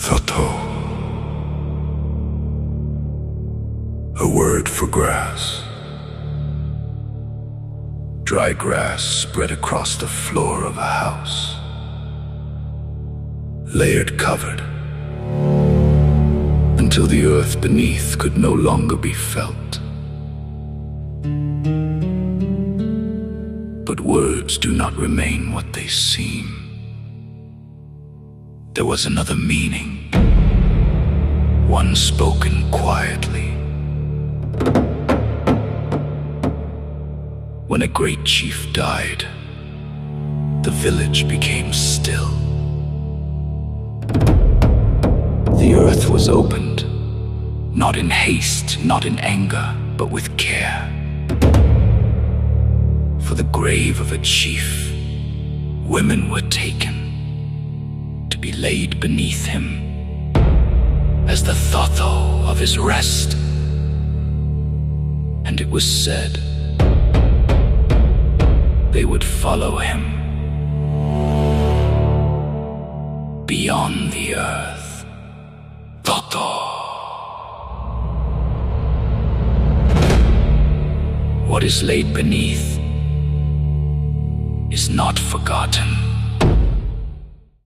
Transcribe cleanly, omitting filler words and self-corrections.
THOTHO, a word for grass. Dry grass spread across the floor of a house, layered covered, until the earth beneath could no longer be felt. But words do not remain what they seem. There was another meaning, one spoken quietly. When a great chief died, the village became still. The earth was opened, not in haste, not in anger, but with care. For the grave of a chief, women were taken to be laid beneath him as the THOTHO of his rest. And it was said they would follow him beyond the earth. THOTHO. What is laid beneath is not forgotten.